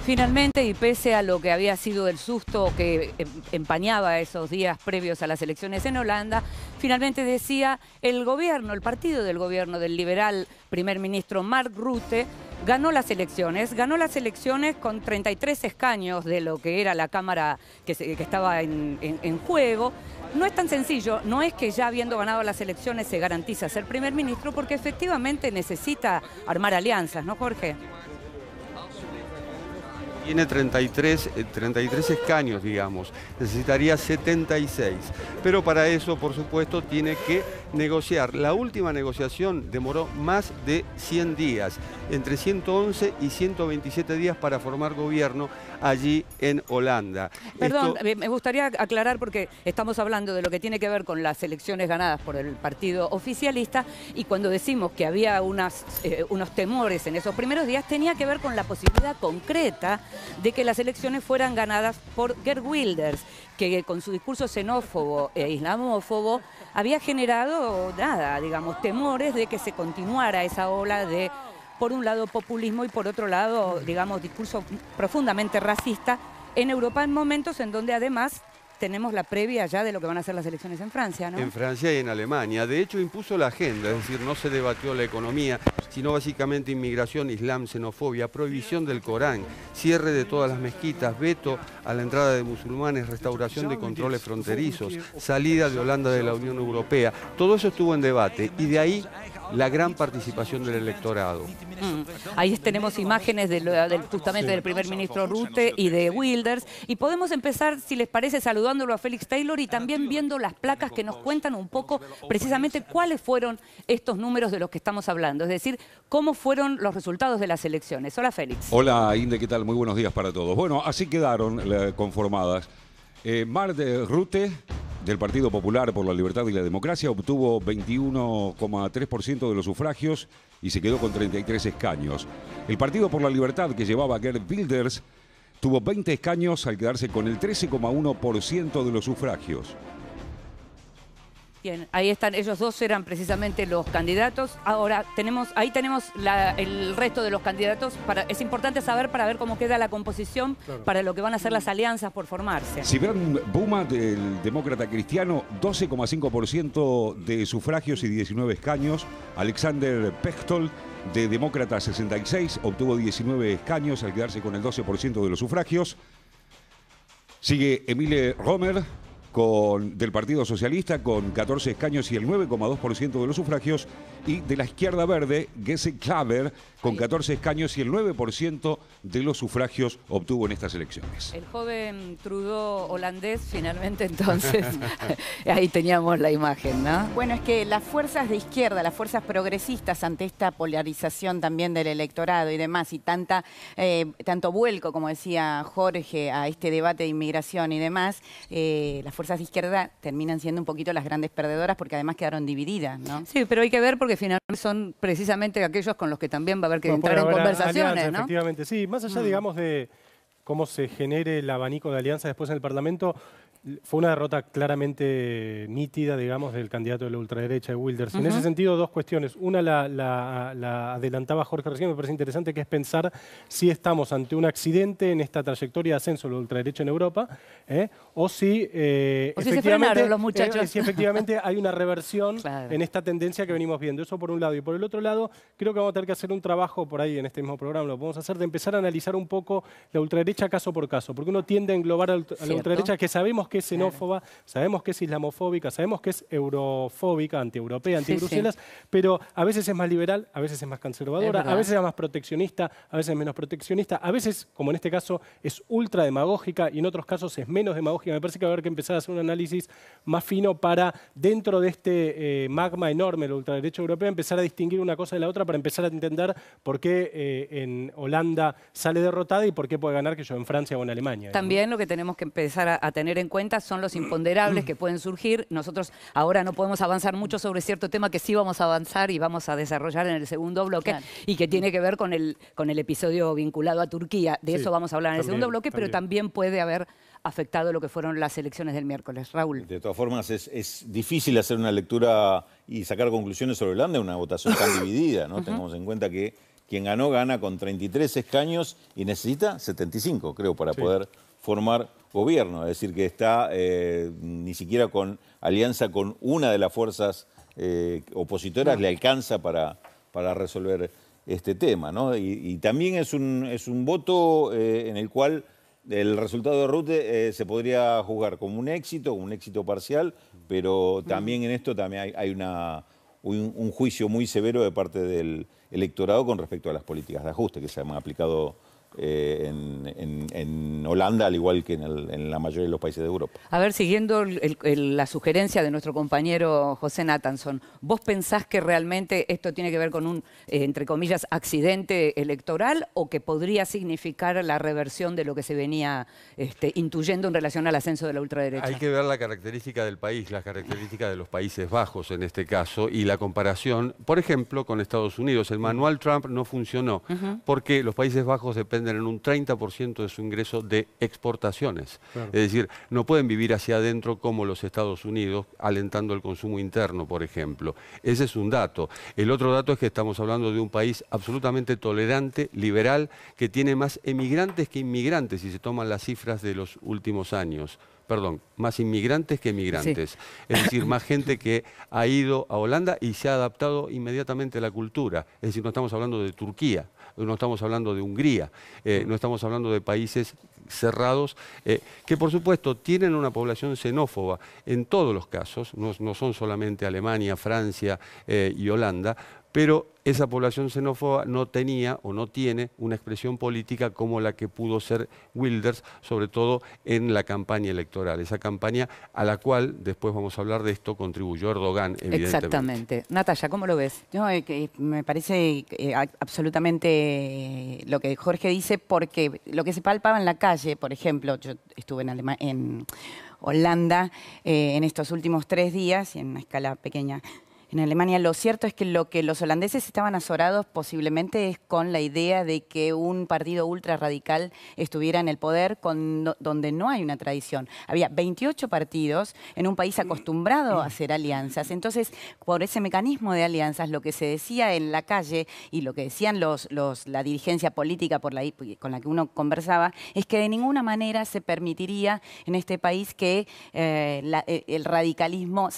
Finalmente, y pese a lo que había sido el susto que empañaba esos días previos a las elecciones en Holanda, finalmente decía el gobierno, el partido del gobierno del liberal primer ministro Mark Rutte, ganó las elecciones con 33 escaños de lo que era la Cámara que estaba en juego. No es tan sencillo, no es que ya habiendo ganado las elecciones se garantiza ser primer ministro, porque efectivamente necesita armar alianzas, ¿no, Jorge? Tiene 33 escaños, digamos, necesitaría 76. Pero para eso, por supuesto, tiene que negociar. La última negociación demoró más de 100 días, entre 111 y 127 días para formar gobierno allí en Holanda. Perdón, me gustaría aclarar porque estamos hablando de lo que tiene que ver con las elecciones ganadas por el partido oficialista, y cuando decimos que había unos temores en esos primeros días, tenía que ver con la posibilidad concreta de que las elecciones fueran ganadas por Geert Wilders, que con su discurso xenófobo e islamófobo había generado, temores de que se continuara esa ola de, por un lado, populismo y por otro lado, discurso profundamente racista en Europa, en momentos en donde además tenemos la previa ya de lo que van a ser las elecciones en Francia, ¿no? En Francia y en Alemania. De hecho, impuso la agenda, es decir, no se debatió la economía, sino básicamente inmigración, islam, xenofobia, prohibición del Corán, cierre de todas las mezquitas, veto a la entrada de musulmanes, restauración de controles fronterizos, salida de Holanda de la Unión Europea. Todo eso estuvo en debate y de ahí la gran participación del electorado. Ahí tenemos imágenes justamente del primer ministro Rutte y de Wilders, y podemos empezar, si les parece, saludándolo a Félix Taylor y también viendo las placas que nos cuentan un poco precisamente cuáles fueron estos números de los que estamos hablando, es decir, cómo fueron los resultados de las elecciones. Hola, Félix. Hola, Inde, ¿qué tal? Muy buenos días para todos. Bueno, así quedaron conformadas. Mark Rutte, del Partido Popular por la Libertad y la Democracia, obtuvo 21,3% de los sufragios y se quedó con 33 escaños. El Partido por la Libertad, que llevaba a Geert Wilders, tuvo 20 escaños al quedarse con el 13,1% de los sufragios. Bien, ahí están, ellos dos eran precisamente los candidatos. Ahora, ahí tenemos el resto de los candidatos. Es importante saber para ver cómo queda la composición, claro, para lo que van a ser las alianzas por formarse. Sibern Buma, del demócrata cristiano, 12,5% de sufragios y 19 escaños. Alexander Pechtold, de demócrata 66, obtuvo 19 escaños al quedarse con el 12% de los sufragios. Sigue Emile Romer, del Partido Socialista, con 14 escaños y el 9,2% de los sufragios, y de la Izquierda Verde, Jesse Klaver, con 14 escaños y el 9% de los sufragios obtuvo en estas elecciones. El joven Trudeau holandés, finalmente, entonces, ahí teníamos la imagen, ¿no? Bueno, es que las fuerzas de izquierda, las fuerzas progresistas, ante esta polarización también del electorado y demás, y tanto vuelco, como decía Jorge, a este debate de inmigración y demás, las fuerzas de izquierda terminan siendo un poquito las grandes perdedoras, porque además quedaron divididas, ¿no? Sí, pero hay que ver porque finalmente son precisamente aquellos con los que también va a haber que entrar en conversaciones, alianza, ¿no? Efectivamente, sí. Más allá, digamos, de cómo se genere el abanico de alianza después en el Parlamento, fue una derrota claramente nítida, digamos, del candidato de la ultraderecha, de Wilders. En ese sentido, dos cuestiones. Una la adelantaba Jorge recién, me parece interesante, que es pensar si estamos ante un accidente en esta trayectoria de ascenso de la ultraderecha en Europa, o si se frenaron los muchachos. Si efectivamente hay una reversión, claro, en esta tendencia que venimos viendo. Eso por un lado. Y por el otro lado, creo que vamos a tener que hacer un trabajo por ahí en este mismo programa, lo podemos hacer, de empezar a analizar un poco la ultraderecha caso por caso, porque uno tiende a englobar a la ultraderecha, que sabemos que es xenófoba, claro, sabemos que es islamofóbica, sabemos que es eurofóbica, antieuropea, anti-Bruselas, pero a veces es más liberal, a veces es más conservadora, a veces es más proteccionista, a veces es menos proteccionista, a veces, como en este caso, es ultra demagógica y en otros casos es menos demagógica. Me parece que va a haber que empezar a hacer un análisis más fino para, dentro de este magma enorme de la ultraderecha europea, empezar a distinguir una cosa de la otra, para empezar a entender por qué en Holanda sale derrotada y por qué puede ganar, que yo, en Francia o en Alemania. También lo que tenemos que empezar a tener en cuenta son los imponderables que pueden surgir. Nosotros ahora no podemos avanzar mucho sobre cierto tema que sí vamos a avanzar y vamos a desarrollar en el segundo bloque, claro, y que tiene que ver con el episodio vinculado a Turquía. De eso vamos a hablar en el segundo bloque, pero también puede haber afectado lo que fueron las elecciones del miércoles. Raúl. De todas formas, es difícil hacer una lectura y sacar conclusiones sobre Holanda en una votación tan dividida, ¿no? Tengamos en cuenta que quien ganó gana con 33 escaños y necesita 75, creo, para poder formar gobierno. Es decir, que está ni siquiera con alianza con una de las fuerzas opositoras le alcanza para resolver este tema, ¿no? Y también es un voto en el cual el resultado de Rutte se podría juzgar como un éxito parcial, pero también en esto también hay un juicio muy severo de parte del electorado con respecto a las políticas de ajuste que se han aplicado en Holanda, al igual que en la mayoría de los países de Europa. A ver, siguiendo la sugerencia de nuestro compañero José Nathanson, ¿vos pensás que realmente esto tiene que ver con un, entre comillas, accidente electoral o que podría significar la reversión de lo que se venía intuyendo en relación al ascenso de la ultraderecha? Hay que ver la característica del país, la característica de los Países Bajos en este caso y la comparación, por ejemplo, con Estados Unidos. El manual Trump no funcionó porque los Países Bajos dependen en un 30% de su ingreso de exportaciones. Claro. Es decir, no pueden vivir hacia adentro como los Estados Unidos, alentando el consumo interno, por ejemplo. Ese es un dato. El otro dato es que estamos hablando de un país absolutamente tolerante, liberal, que tiene más emigrantes que inmigrantes, si se toman las cifras de los últimos años. Perdón, más inmigrantes que emigrantes. Sí. Es decir, más gente que ha ido a Holanda y se ha adaptado inmediatamente a la cultura. Es decir, no estamos hablando de Turquía, no estamos hablando de Hungría, no estamos hablando de países cerrados, que por supuesto tienen una población xenófoba en todos los casos, no son solamente Alemania, Francia y Holanda, pero esa población xenófoba no tenía o no tiene una expresión política como la que pudo ser Wilders, sobre todo en la campaña electoral. Esa campaña a la cual, después vamos a hablar de esto, contribuyó Erdogan, evidentemente. Exactamente. Natalia, ¿cómo lo ves? No, me parece absolutamente lo que Jorge dice, porque lo que se palpaba en la calle, por ejemplo, yo estuve en Holanda en estos últimos 3 días, y en una escala pequeña, en Alemania, lo cierto es que lo que los holandeses estaban azorados posiblemente es con la idea de que un partido ultra radical estuviera en el poder donde no hay una tradición. Había 28 partidos en un país acostumbrado a hacer alianzas. Entonces, por ese mecanismo de alianzas, lo que se decía en la calle y lo que decían la dirigencia política con la que uno conversaba, es que de ninguna manera se permitiría en este país que el radicalismo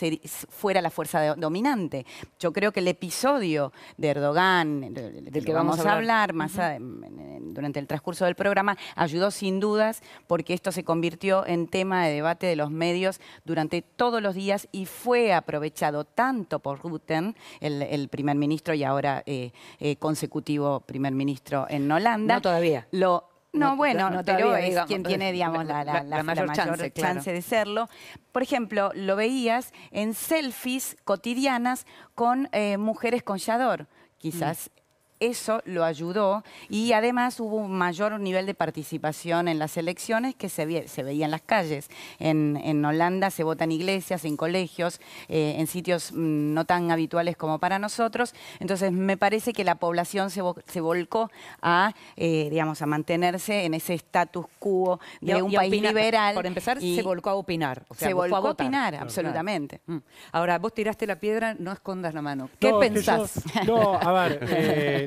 fuera la fuerza dominante. Yo creo que el episodio de Erdogan, del que vamos a hablar más durante el transcurso del programa, ayudó sin dudas porque esto se convirtió en tema de debate de los medios durante todos los días y fue aprovechado tanto por Rutte, el primer ministro y ahora consecutivo primer ministro en Holanda. No todavía. Pero es quien tiene, digamos, la mayor chance de serlo. Por ejemplo, lo veías en selfies cotidianas con mujeres con chador. Quizás eso lo ayudó y además hubo un mayor nivel de participación en las elecciones que se veía en las calles. En Holanda se vota en iglesias, en colegios, en sitios no tan habituales como para nosotros. Entonces me parece que la población se volcó a mantenerse en ese status quo de un país liberal. Por empezar, se volcó a opinar. O sea, se volcó a opinar, claro, absolutamente. Claro. Ahora, vos tiraste la piedra, no escondas la mano. ¿Qué pensás?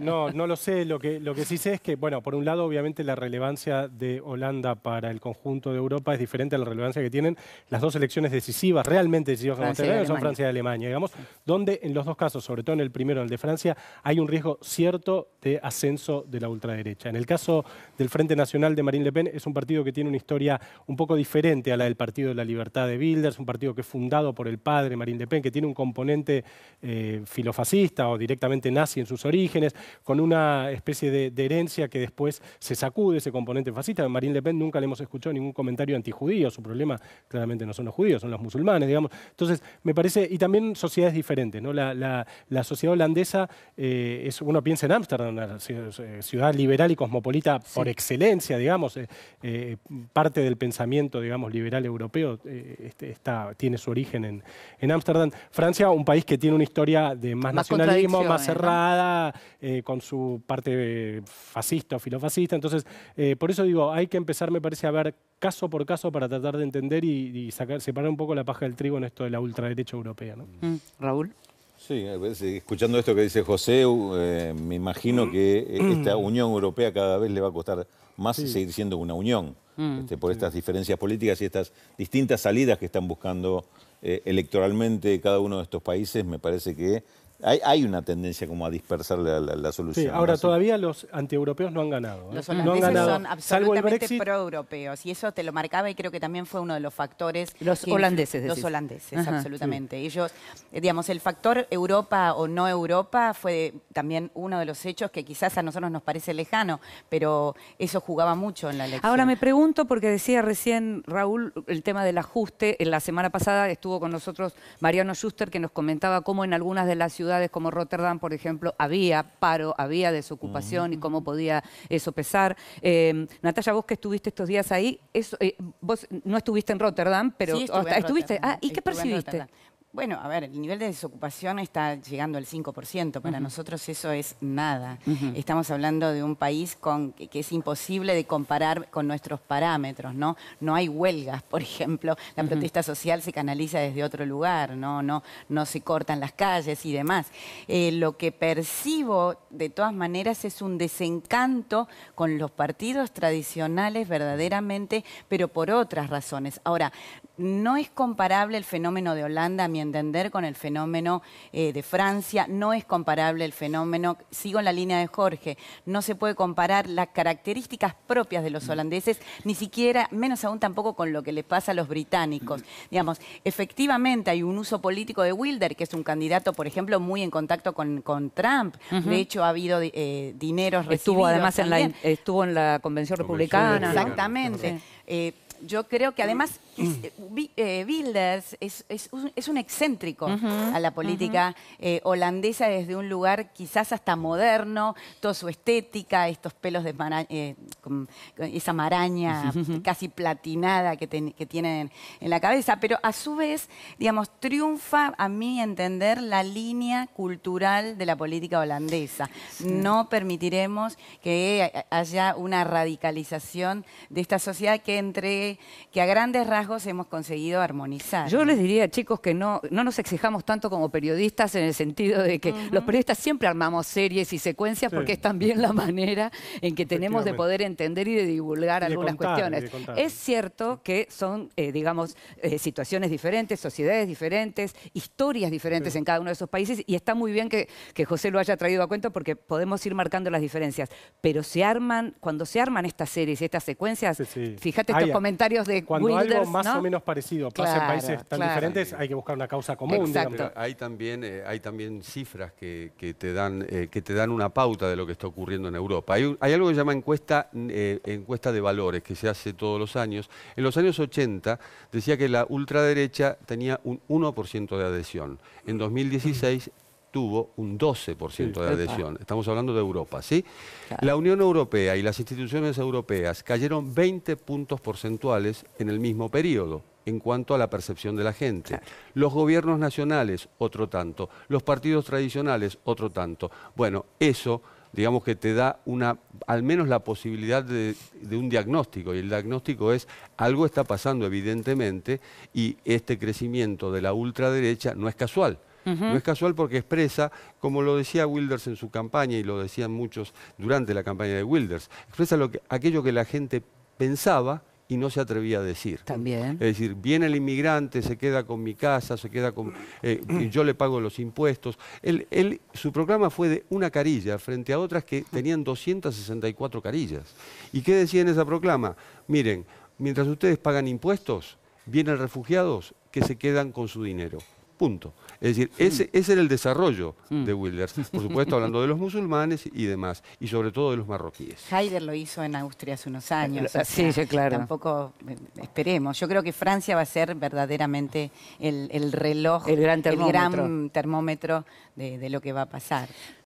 No lo sé. Lo que sí sé es que, bueno, por un lado, obviamente, la relevancia de Holanda para el conjunto de Europa es diferente a la relevancia que tienen las dos elecciones decisivas, realmente decisivas, son Francia y Alemania, digamos, donde en los dos casos, sobre todo en el primero, el de Francia, hay un riesgo cierto de ascenso de la ultraderecha. En el caso del Frente Nacional de Marine Le Pen, es un partido que tiene una historia un poco diferente a la del Partido de la Libertad de Wilders, un partido que es fundado por el padre Marine Le Pen, que tiene un componente filofascista o directamente nazi en sus orígenes, con una especie de herencia que después se sacude ese componente fascista. A Marine Le Pen nunca le hemos escuchado ningún comentario antijudío. Su problema claramente no son los judíos, son los musulmanes, digamos. Entonces, me parece, y también sociedades diferentes, ¿no? La sociedad holandesa, uno piensa en Ámsterdam, una ciudad liberal y cosmopolita por excelencia, digamos. Parte del pensamiento, digamos, liberal europeo tiene su origen en Ámsterdam. Francia, un país que tiene una historia de más nacionalismo, más cerrada, con su parte fascista o filofascista. Entonces, por eso digo, hay que empezar, me parece, a ver caso por caso para tratar de entender y separar un poco la paja del trigo en esto de la ultraderecha europea, ¿no? Raúl. Sí, escuchando esto que dice José, me imagino que esta Unión Europea cada vez le va a costar más seguir siendo una unión, por estas diferencias políticas y estas distintas salidas que están buscando electoralmente cada uno de estos países. Me parece que hay una tendencia como a dispersar la solución. Sí, ahora ¿no? todavía los antieuropeos no han ganado. Los No han holandeses ganado, son salvo el absolutamente Brexit. proeuropeos y eso te lo marcaba y creo que también fue uno de los factores. Los holandeses, Los decís. holandeses, Ajá, absolutamente. Ellos, digamos, el factor Europa o no Europa fue también uno de los hechos que quizás a nosotros nos parece lejano, pero eso jugaba mucho en la elección. Ahora me pregunto, porque decía recién Raúl el tema del ajuste. En la semana pasada estuvo con nosotros Mariano Schuster, que nos comentaba cómo en algunas de las ciudades como Rotterdam, por ejemplo, había paro, había desocupación y cómo podía eso pesar. Natalia, vos que estuviste estos días ahí, vos no estuviste en Rotterdam, pero Sí, estuve en estuviste. Rotterdam. ¿Y qué Estuve en percibiste? Rotterdam. Bueno, a ver, el nivel de desocupación está llegando al 5%. Para nosotros eso es nada. Estamos hablando de un país que es imposible de comparar con nuestros parámetros, ¿no? No hay huelgas, por ejemplo. La protesta social se canaliza desde otro lugar, no se cortan las calles y demás. Lo que percibo, de todas maneras, es un desencanto con los partidos tradicionales verdaderamente, pero por otras razones. Ahora, no es comparable el fenómeno de Holanda, a mi entender, con el fenómeno de Francia. No es comparable el fenómeno, sigo en la línea de Jorge, no se puede comparar las características propias de los holandeses, ni siquiera, menos aún tampoco con lo que les pasa a los británicos. Digamos, efectivamente hay un uso político de Wilders, que es un candidato, por ejemplo, muy en contacto con Trump. De hecho, ha habido dineros recibidos. Estuvo además estuvo en la Convención Republicana. Exactamente. Yo creo que además Wilders es un excéntrico a la política holandesa desde un lugar quizás hasta moderno, toda su estética, estos pelos de con esa maraña casi platinada que tienen en la cabeza, pero a su vez, digamos, triunfa, a mi entender, la línea cultural de la política holandesa. No permitiremos que haya una radicalización de esta sociedad que a grandes rasgos hemos conseguido armonizar. Yo les diría, chicos, que no nos exijamos tanto como periodistas en el sentido de que los periodistas siempre armamos series y secuencias porque es también la manera en que tenemos de poder entender y de divulgar algunas cuestiones. Es cierto que son, digamos, situaciones diferentes, sociedades diferentes, historias diferentes en cada uno de esos países y está muy bien que José lo haya traído a cuenta porque podemos ir marcando las diferencias. Pero cuando se arman estas series y estas secuencias, fíjate estos comentarios de cuando Wilders, algo más ¿no? o menos parecido pasa en países tan diferentes, hay que buscar una causa común. Exacto. Hay también cifras que te dan una pauta de lo que está ocurriendo en Europa. Hay algo que se llama encuesta de valores, que se hace todos los años. En los años 80 decía que la ultraderecha tenía un 1% de adhesión. En 2016 tuvo un 12% de adhesión. Estamos hablando de Europa, ¿sí? Claro. La Unión Europea y las instituciones europeas cayeron 20 puntos porcentuales en el mismo periodo en cuanto a la percepción de la gente. Claro. Los gobiernos nacionales, otro tanto. Los partidos tradicionales, otro tanto. Bueno, eso, digamos que te da al menos la posibilidad de un diagnóstico, y el diagnóstico es algo está pasando evidentemente y este crecimiento de la ultraderecha no es casual. No es casual porque expresa, como lo decía Wilders en su campaña y lo decían muchos durante la campaña de Wilders, expresa aquello que la gente pensaba y no se atrevía a decir. También. Es decir, viene el inmigrante, se queda con mi casa, se queda con... yo le pago los impuestos. Su programa fue de una carilla frente a otras que tenían 264 carillas. ¿Y qué decía en esa proclama? Miren, mientras ustedes pagan impuestos, vienen refugiados que se quedan con su dinero. Punto. Es decir, ese era el desarrollo de Wilders. Por supuesto, hablando de los musulmanes y demás, y sobre todo de los marroquíes. Haider lo hizo en Austria hace unos años. Sí, claro. Tampoco esperemos. Yo creo que Francia va a ser verdaderamente el reloj, el gran termómetro de lo que va a pasar.